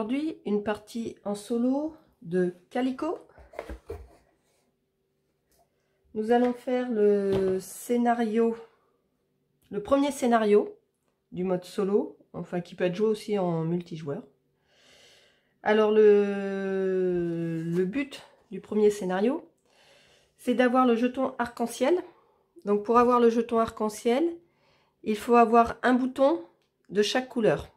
aujourd'hui une partie en solo de Calico. Nous allons faire le scénario, le premier scénario du mode solo, enfin qui peut être joué aussi en multijoueur. Alors le but du premier scénario, c'est d'avoir le jeton arc-en-ciel. Donc pour avoir le jeton arc-en-ciel, il faut avoir un bouton de chaque couleur.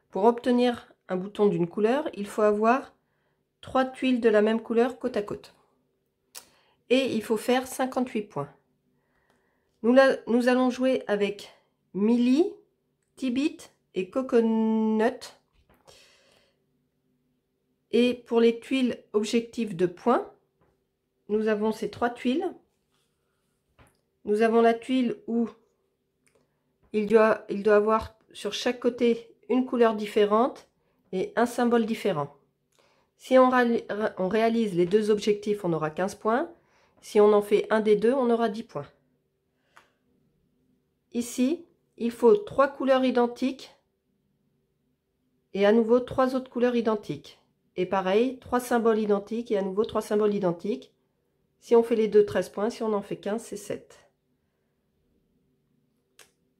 Pour obtenir un bouton d'une couleur, il faut avoir 3 tuiles de la même couleur côte à côte. Et il faut faire 58 points. Nous allons jouer avec Millie, Tibit et Coconut. Et pour les tuiles objectifs de points, nous avons ces 3 tuiles. Nous avons la tuile où il doit avoir sur chaque côté une couleur différente et un symbole différent. Si on réalise les deux objectifs, on aura 15 points. Si on en fait un des deux, on aura 10 points. Ici, il faut 3 couleurs identiques et à nouveau 3 autres couleurs identiques. Et pareil, 3 symboles identiques et à nouveau 3 symboles identiques. Si on fait les deux, 13 points. Si on en fait 15, c'est 7.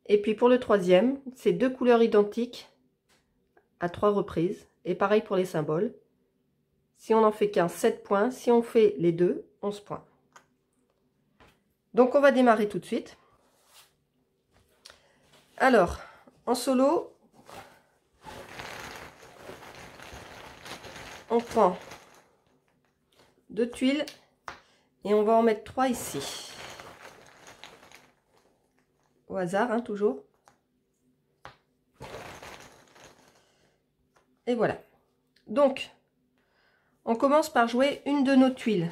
Et puis pour le troisième, c'est 2 couleurs identiques à 3 reprises. Et pareil pour les symboles. Si on en fait 15, 7 points. Si on fait les deux, 11 points. Donc on va démarrer tout de suite. Alors, en solo, on prend 2 tuiles et on va en mettre 3 ici. Au hasard, hein, toujours. Et voilà. Donc, on commence par jouer une de nos tuiles.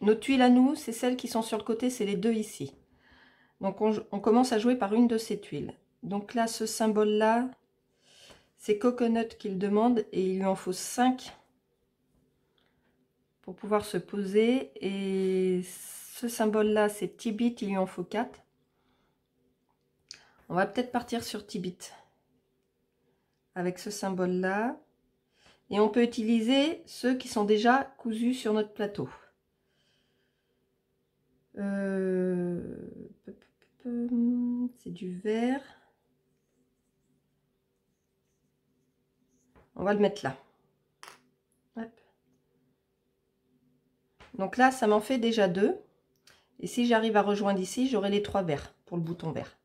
Nos tuiles à nous, c'est celles qui sont sur le côté, c'est les 2 ici. Donc, on commence à jouer par une de ces tuiles. Donc là, ce symbole-là, c'est Coconut qu'il demande et il lui en faut 5 pour pouvoir se poser. Et ce symbole-là, c'est Tibit, il lui en faut 4. On va peut-être partir sur Tibit avec ce symbole-là. Et on peut utiliser ceux qui sont déjà cousus sur notre plateau. C'est du vert. On va le mettre là. Hop. Donc là, ça m'en fait déjà 2. Et si j'arrive à rejoindre ici, j'aurai les 3 verts pour le bouton vert.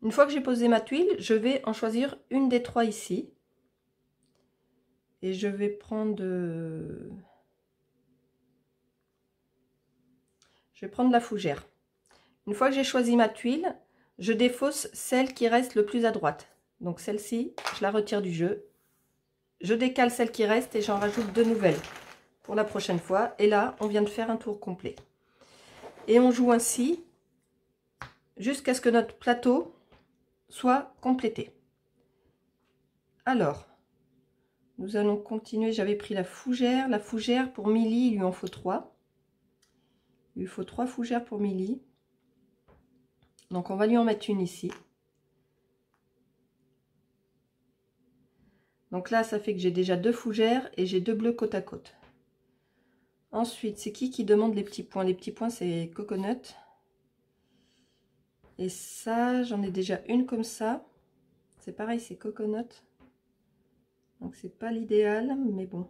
Une fois que j'ai posé ma tuile, je vais en choisir une des 3 ici. Et je vais prendre... Je vais prendre la fougère. Une fois que j'ai choisi ma tuile, je défausse celle qui reste le plus à droite. Donc celle-ci, je la retire du jeu. Je décale celle qui reste et j'en rajoute 2 nouvelles pour la prochaine fois. Et là, on vient de faire un tour complet. Et on joue ainsi jusqu'à ce que notre plateau soit complété. Alors, nous allons continuer. J'avais pris la fougère. La fougère, pour Millie, il lui en faut 3. Il lui faut 3 fougères pour Millie. Donc, on va lui en mettre une ici. Donc là, ça fait que j'ai déjà 2 fougères et j'ai 2 bleus côte à côte. Ensuite, c'est qui demande les petits points? Les petits points, c'est Coconut. Et ça, j'en ai déjà une comme ça. C'est pareil, c'est Coconut. Donc, c'est pas l'idéal, mais bon.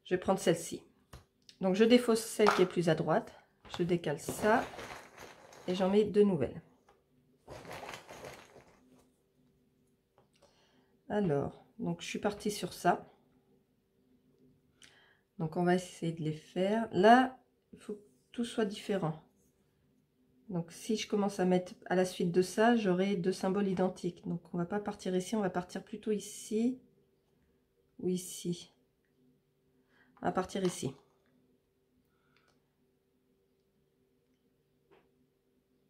Je vais prendre celle-ci. Donc, je défausse celle qui est plus à droite. Je décale ça. Et j'en mets 2 nouvelles. Alors, donc je suis partie sur ça. Donc on va essayer de les faire. Là, il faut que tout soit différent. Donc si je commence à mettre à la suite de ça, j'aurai 2 symboles identiques. Donc on va pas partir ici, on va partir plutôt ici ou ici. On va partir ici.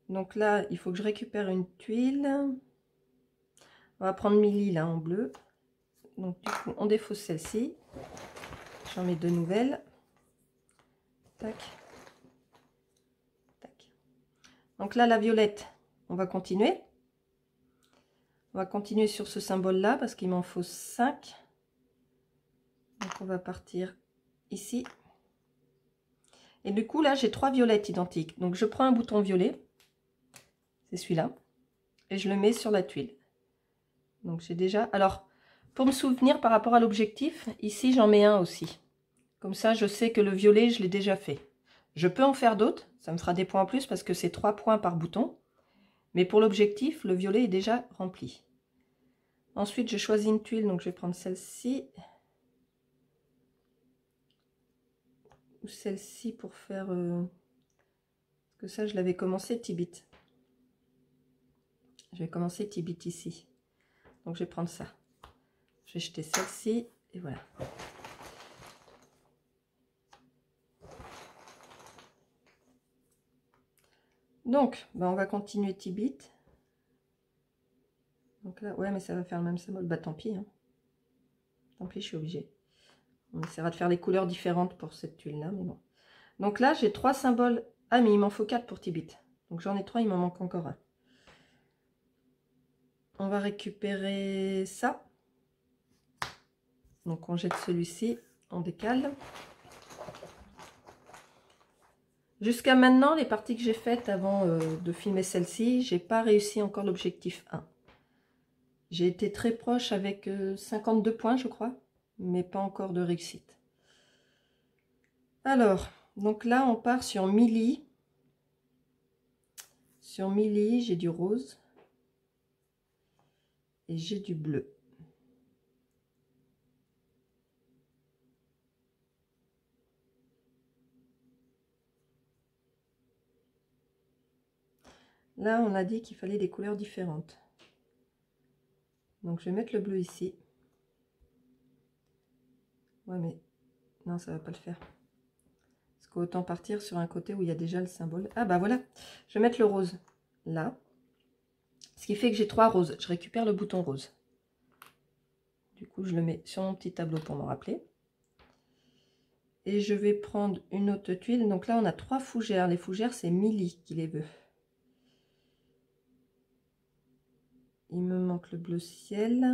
Donc là, il faut que je récupère une tuile. On va prendre Millie là en bleu. Donc du coup, on défausse celle-ci. J'en mets 2 nouvelles. Tac. Tac. Donc là, la violette, on va continuer. On va continuer sur ce symbole-là parce qu'il m'en faut 5. Donc on va partir ici. Et du coup, là, j'ai 3 violettes identiques. Donc je prends un bouton violet, c'est celui-là, et je le mets sur la tuile. Donc j'ai déjà... Alors, pour me souvenir par rapport à l'objectif, ici, j'en mets un aussi. Comme ça, je sais que le violet, je l'ai déjà fait. Je peux en faire d'autres, ça me fera des points en plus parce que c'est 3 points par bouton. Mais pour l'objectif, le violet est déjà rempli. Ensuite, je choisis une tuile, donc je vais prendre celle-ci. Ou celle-ci pour faire... Parce que ça, je l'avais commencé Tibit. Je vais commencer Tibit ici. Donc, je vais prendre ça. Je vais jeter celle-ci, et voilà. Donc, ben, on va continuer Tibit. Donc là, ouais, mais ça va faire le même symbole. Bah, tant pis. Hein. Tant pis, je suis obligée. On essaiera de faire les couleurs différentes pour cette tuile-là, mais bon. Donc là, j'ai 3 symboles. Ah, mais il m'en faut 4 pour Tibit. Donc j'en ai 3, il m'en manque encore un. On va récupérer ça. Donc on jette celui-ci, on décale. Jusqu'à maintenant, les parties que j'ai faites avant de filmer celle-ci, j'ai pas réussi encore l'objectif 1. J'ai été très proche avec 52 points, je crois, mais pas encore de réussite. Alors, donc là, on part sur Milly. Sur Milly, j'ai du rose et j'ai du bleu. Là, on a dit qu'il fallait des couleurs différentes. Donc, je vais mettre le bleu ici. Ouais, mais non, ça va pas le faire. Parce qu'autant partir sur un côté où il y a déjà le symbole. Ah, bah voilà. Je vais mettre le rose là. Ce qui fait que j'ai 3 roses. Je récupère le bouton rose. Du coup, je le mets sur mon petit tableau pour m'en rappeler. Et je vais prendre une autre tuile. Donc là, on a 3 fougères. Les fougères, c'est Milly qui les veut. Il me manque le bleu ciel.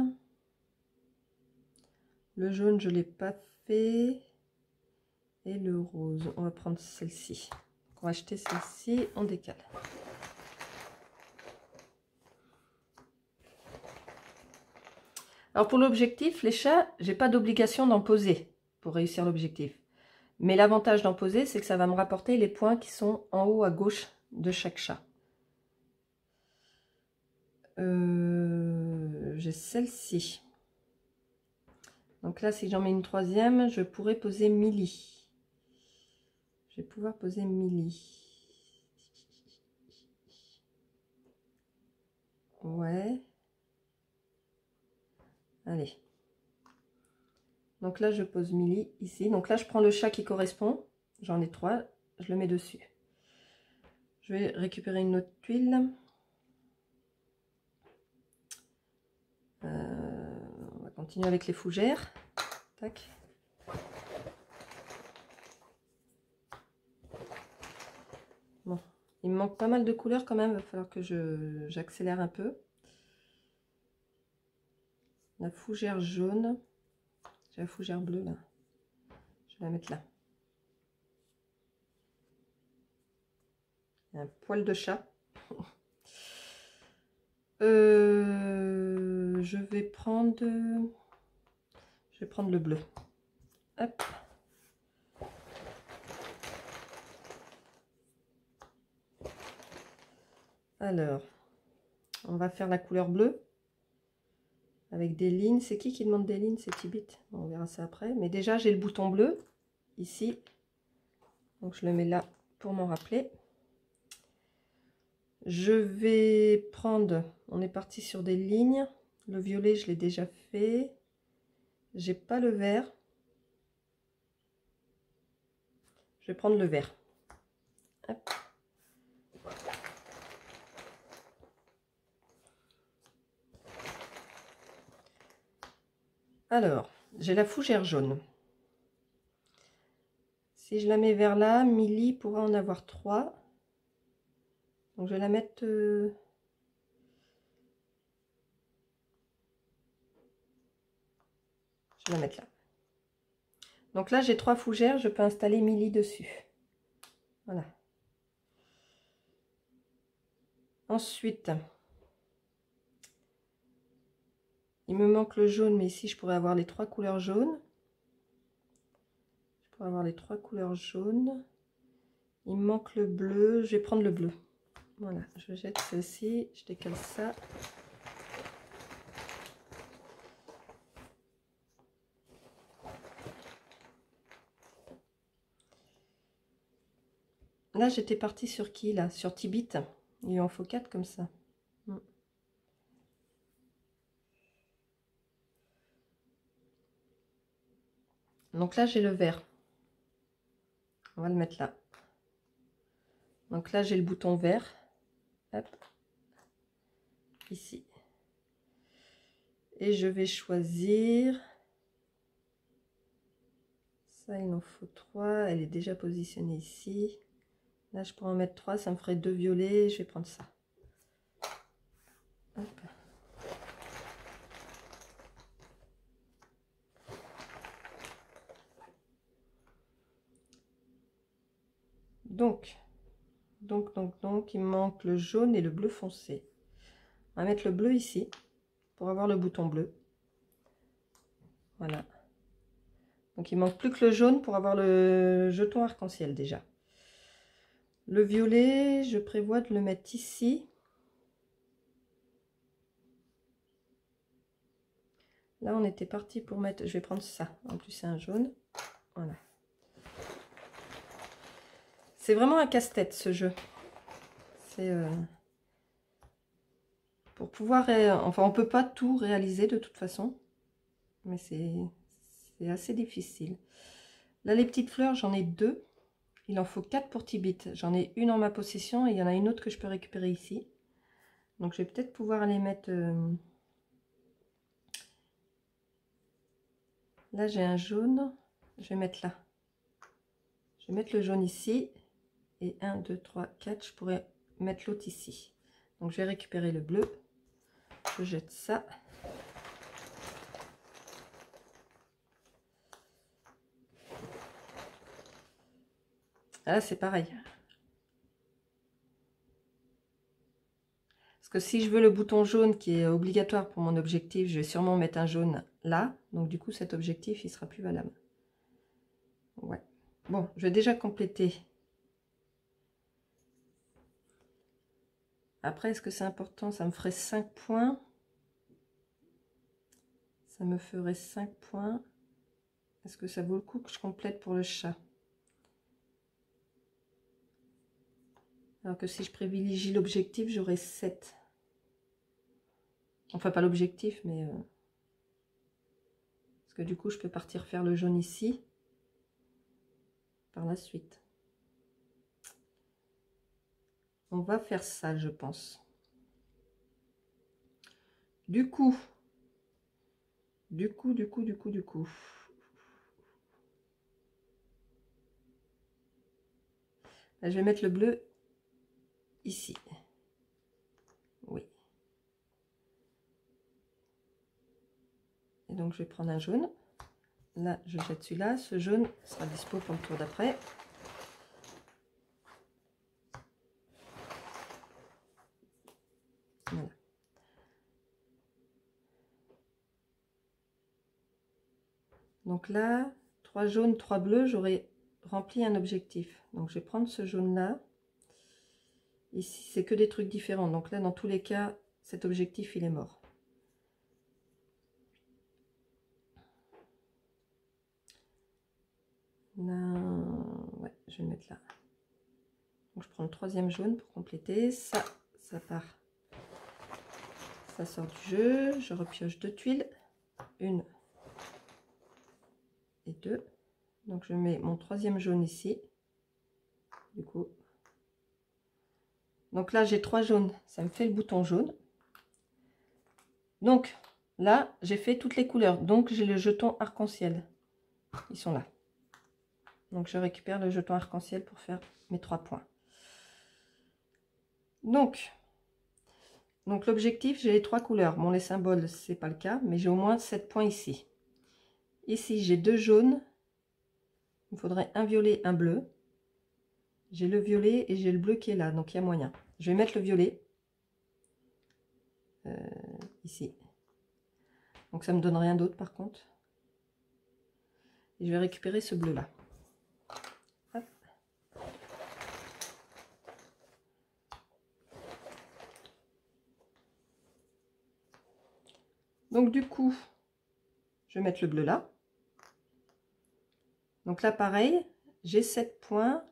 Le jaune, je ne l'ai pas fait. Et le rose, on va prendre celle-ci. On va acheter celle-ci, on décale. Alors pour l'objectif, les chats, j'ai pas d'obligation d'en poser pour réussir l'objectif. Mais l'avantage d'en poser, c'est que ça va me rapporter les points qui sont en haut à gauche de chaque chat. J'ai celle-ci. Donc là, si j'en mets une troisième, je pourrais poser Milly. Je vais pouvoir poser Milly. Ouais. Allez. Donc là, je pose Milly ici. Donc là, je prends le chat qui correspond. J'en ai 3. Je le mets dessus. Je vais récupérer une autre tuile. On va continuer avec les fougères. Tac. Bon, il me manque pas mal de couleurs quand même. Il va falloir que j'accélère un peu. La fougère jaune. J'ai la fougère bleue là. Je vais la mettre là. Il y a un poil de chat. Je vais prendre le bleu. Hop. Alors, on va faire la couleur bleue avec des lignes. C'est qui demande des lignes? C'est Tibit. Bon, on verra ça après. Mais déjà, j'ai le bouton bleu ici. Donc, je le mets là pour m'en rappeler. Je vais prendre... On est parti sur des lignes. Le violet, je l'ai déjà fait. J'ai pas le vert. Je vais prendre le vert. Hop. Alors, j'ai la fougère jaune. Si je la mets vers là, Milly pourra en avoir 3. Donc je vais la mettre Je vais la mettre là. Donc là, j'ai 3 fougères, je peux installer Milly dessus. Voilà. Ensuite, il me manque le jaune, mais ici, je pourrais avoir les 3 couleurs jaunes. Je pourrais avoir les 3 couleurs jaunes. Il me manque le bleu, je vais prendre le bleu. Voilà, je jette celle-ci, je décale ça. Là, j'étais partie sur qui, là? Sur Tibit. Il en faut 4 comme ça. Donc là, j'ai le vert. On va le mettre là. Donc là, j'ai le bouton vert. Hop. Ici. Et je vais choisir... Ça, il en faut 3. Elle est déjà positionnée ici. Là, je pourrais en mettre 3. Ça me ferait 2 violets. Je vais prendre ça. Hop. Donc, il me manque le jaune et le bleu foncé. On va mettre le bleu ici pour avoir le bouton bleu. Voilà. Donc, il manque plus que le jaune pour avoir le jeton arc-en-ciel déjà. Le violet, je prévois de le mettre ici. Là, on était parti pour mettre... Je vais prendre ça. En plus, c'est un jaune. Voilà. C'est vraiment un casse-tête, ce jeu. C'est... pour pouvoir... Enfin, on peut pas tout réaliser de toute façon. Mais c'est assez difficile. Là, les petites fleurs, j'en ai 2. Il en faut 4 pour Tibit. J'en ai une en ma possession et il y en a une autre que je peux récupérer ici. Donc, je vais peut-être pouvoir aller mettre... Là, j'ai un jaune. Je vais mettre là. Je vais mettre le jaune ici. Et 1, 2, 3, 4. Je pourrais mettre l'autre ici. Donc, je vais récupérer le bleu. Je jette ça. Là, c'est pareil. Parce que si je veux le bouton jaune qui est obligatoire pour mon objectif, je vais sûrement mettre un jaune là. Donc, du coup, cet objectif, il sera plus valable. Ouais. Bon, je vais déjà compléter. Après, est-ce que c'est important? Ça me ferait 5 points. Ça me ferait 5 points. Est-ce que ça vaut le coup que je complète pour le chat? Alors que si je privilégie l'objectif, j'aurai 7. Enfin, pas l'objectif, mais... Parce que du coup, je peux partir faire le jaune ici. Par la suite. On va faire ça, je pense. Du coup. Là, je vais mettre le bleu ici. Oui. Et donc, je vais prendre un jaune. Là, je jette celui-là. Ce jaune sera dispo pour le tour d'après. Voilà. Donc là, 3 jaunes, 3 bleus, j'aurai rempli un objectif. Donc, je vais prendre ce jaune-là. Ici, c'est que des trucs différents. Donc là, dans tous les cas, cet objectif, il est mort. Là, ouais, je vais le mettre là. Donc, je prends le 3e jaune pour compléter. Ça part. Ça sort du jeu. Je repioche 2 tuiles. 1 et 2. Donc, je mets mon 3e jaune ici. Du coup. Donc là, j'ai 3 jaunes. Ça me fait le bouton jaune. Donc, là, j'ai fait toutes les couleurs. Donc, j'ai le jeton arc-en-ciel. Ils sont là. Donc, je récupère le jeton arc-en-ciel pour faire mes 3 points. Donc l'objectif, j'ai les 3 couleurs. Bon, les symboles, c'est pas le cas, mais j'ai au moins 7 points ici. Ici, j'ai 2 jaunes. Il me faudrait un violet, un bleu. J'ai le violet et j'ai le bleu qui est là, donc il y a moyen. Je vais mettre le violet. Ici. Donc ça me donne rien d'autre par contre. Et je vais récupérer ce bleu là. Hop. Donc du coup, je vais mettre le bleu là. Donc là pareil, j'ai 7 points.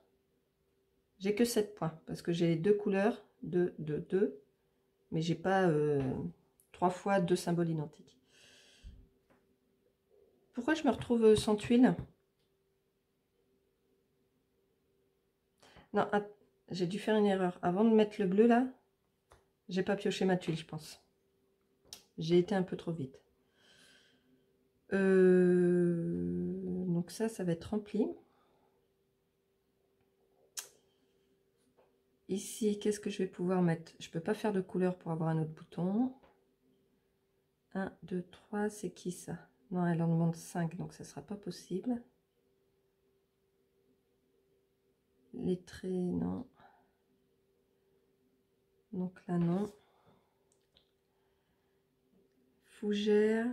J'ai que 7 points parce que j'ai 2 couleurs, 2, 2, 2. Mais j'ai pas 3 fois 2 symboles identiques. Pourquoi je me retrouve sans tuile? Non, j'ai dû faire une erreur. Avant de mettre le bleu là, j'ai pas pioché ma tuile, je pense. J'ai été un peu trop vite. Donc ça va être rempli. Ici, qu'est-ce que je vais pouvoir mettre? Je peux pas faire de couleur pour avoir un autre bouton. 1, 2, 3, c'est qui ça? Non, elle en demande 5, donc ça sera pas possible. Les traits, non. Donc là, non. Fougère.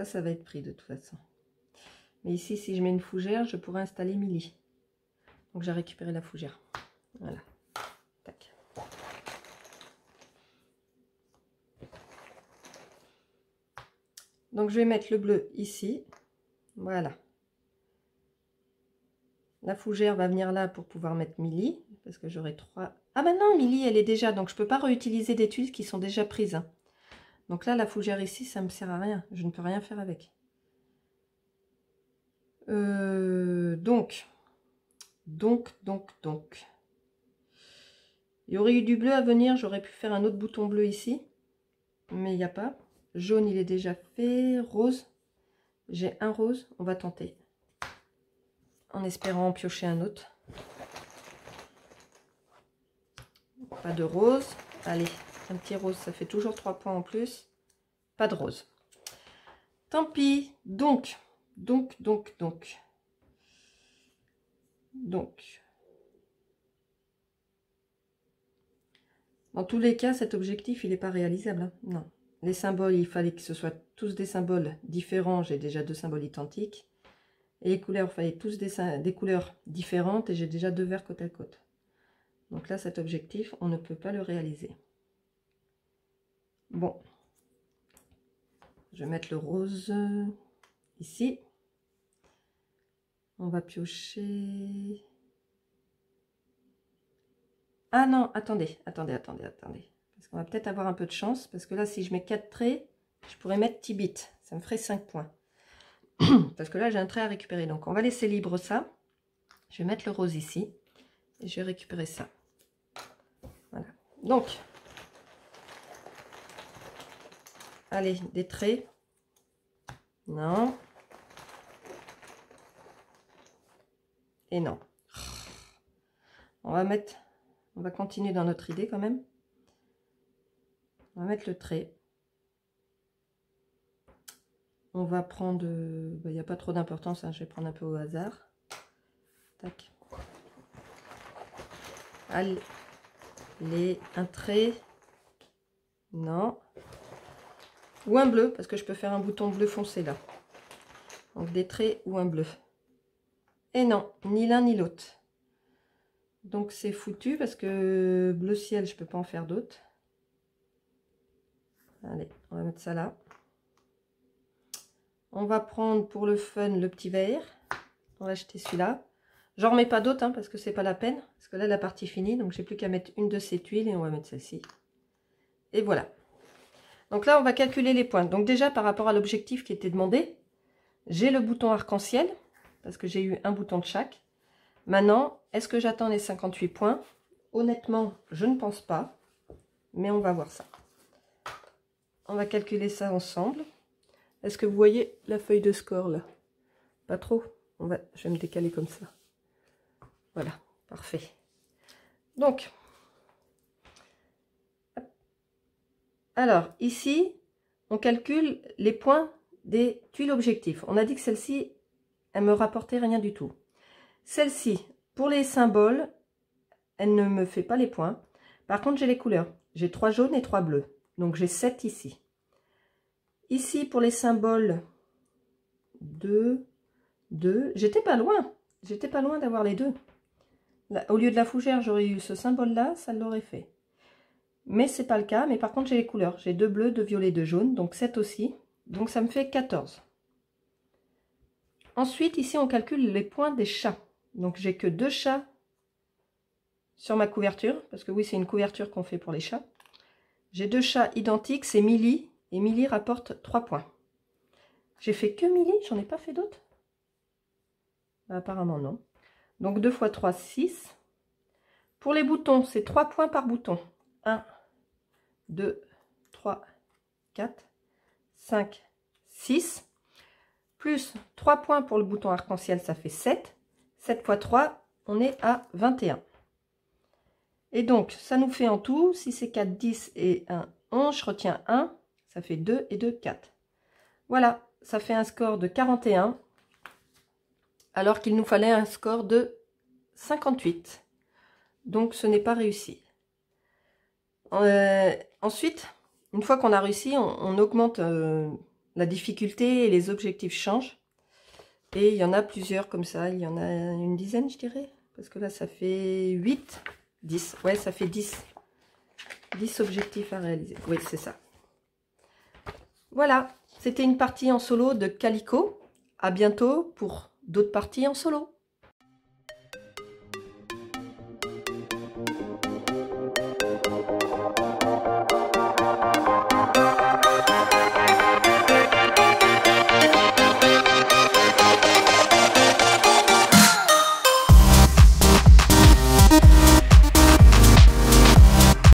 Ça va être pris de toute façon. Mais ici, si je mets une fougère, je pourrais installer Milly. Donc j'ai récupéré la fougère. Voilà. Tac. Donc je vais mettre le bleu ici. Voilà. La fougère va venir là pour pouvoir mettre Milly. Parce que j'aurai 3. Ah ben non, Milly, elle est déjà. Donc je ne peux pas réutiliser des tuiles qui sont déjà prises. Hein. Donc là, la fougère ici, ça ne me sert à rien. Je ne peux rien faire avec. Donc. Il y aurait eu du bleu à venir. J'aurais pu faire un autre bouton bleu ici. Mais il n'y a pas. Jaune, il est déjà fait. Rose. J'ai un rose. On va tenter. En espérant en piocher un autre. Pas de rose. Allez, un petit rose, ça fait toujours 3 points en plus. Pas de rose. Tant pis. Donc. Dans tous les cas, cet objectif, il n'est pas réalisable. Hein. Non. Les symboles, il fallait que ce soit tous des symboles différents. J'ai déjà 2 symboles identiques. Et les couleurs, il fallait tous des couleurs différentes. Et j'ai déjà 2 verts côte à côte. Donc là, cet objectif, on ne peut pas le réaliser. Bon. Je vais mettre le rose ici. On va piocher. Ah non, attendez. Parce qu'on va peut-être avoir un peu de chance. Parce que là, si je mets 4 traits, je pourrais mettre Tibit. Ça me ferait 5 points. Parce que là, j'ai un trait à récupérer. Donc, on va laisser libre ça. Je vais mettre le rose ici. Et je vais récupérer ça. Voilà. Donc, allez, des traits. Non. Et non. On va continuer dans notre idée quand même. On va mettre le trait. On va prendre... il n'y a pas trop d'importance, hein, je vais prendre un peu au hasard. Tac. Allez, un trait. Non. Ou un bleu, parce que je peux faire un bouton bleu foncé là. Donc des traits ou un bleu. Et non, ni l'un ni l'autre. Donc c'est foutu, parce que bleu ciel, je peux pas en faire d'autres. Allez, on va mettre ça là. On va prendre pour le fun le petit vert. On va acheter celui-là. J'en remets pas d'autres, hein, parce que c'est pas la peine. Parce que là, la partie est finie. Donc, j'ai plus qu'à mettre une de ces tuiles et on va mettre celle-ci. Et voilà. Donc là, on va calculer les points. Donc déjà, par rapport à l'objectif qui était demandé, j'ai le bouton arc-en-ciel. Parce que j'ai eu un bouton de chaque. Maintenant, est-ce que j'attends les 58 points? Honnêtement, je ne pense pas. Mais on va voir ça. On va calculer ça ensemble. Est-ce que vous voyez la feuille de score là? Pas trop. Je vais me décaler comme ça. Voilà. Parfait. Donc, alors ici, on calcule les points des tuiles objectifs. On a dit que celle-ci, elle me rapportait rien du tout. Celle-ci, pour les symboles, elle ne me fait pas les points. Par contre, j'ai les couleurs. J'ai 3 jaunes et 3 bleus. Donc, j'ai 7 ici. Ici, pour les symboles, 2, 2. J'étais pas loin. J'étais pas loin d'avoir les deux. Là, au lieu de la fougère, j'aurais eu ce symbole-là, ça l'aurait fait. Mais c'est pas le cas. Mais par contre, j'ai les couleurs. J'ai 2 bleus, 2 violets, 2 jaunes. Donc, 7 aussi. Donc, ça me fait 14. Ensuite, ici, on calcule les points des chats. Donc, j'ai que 2 chats sur ma couverture. Parce que oui, c'est une couverture qu'on fait pour les chats. J'ai 2 chats identiques. C'est Millie. Et Millie rapporte 3 points. J'ai fait que Millie. J'en ai pas fait d'autres. Bah, apparemment, non. Donc, 2 x 3, 6. Pour les boutons, c'est 3 points par bouton. 1, 2, 3, 4, 5, 6. Plus 3 points pour le bouton arc-en-ciel, ça fait 7. 7 x 3, on est à 21. Et donc, ça nous fait en tout, si c'est 4, 10 et 1, 11, je retiens 1, ça fait 2 et 2, 4. Voilà, ça fait un score de 41, alors qu'il nous fallait un score de 58. Donc, ce n'est pas réussi. Ensuite, une fois qu'on a réussi, on augmente la difficulté et les objectifs changent. Et il y en a plusieurs comme ça. Il y en a une dizaine, je dirais. Parce que là, ça fait 8, 10. Ouais, ça fait 10. 10 objectifs à réaliser. Oui, c'est ça. Voilà, c'était une partie en solo de Calico. À bientôt pour d'autres parties en solo.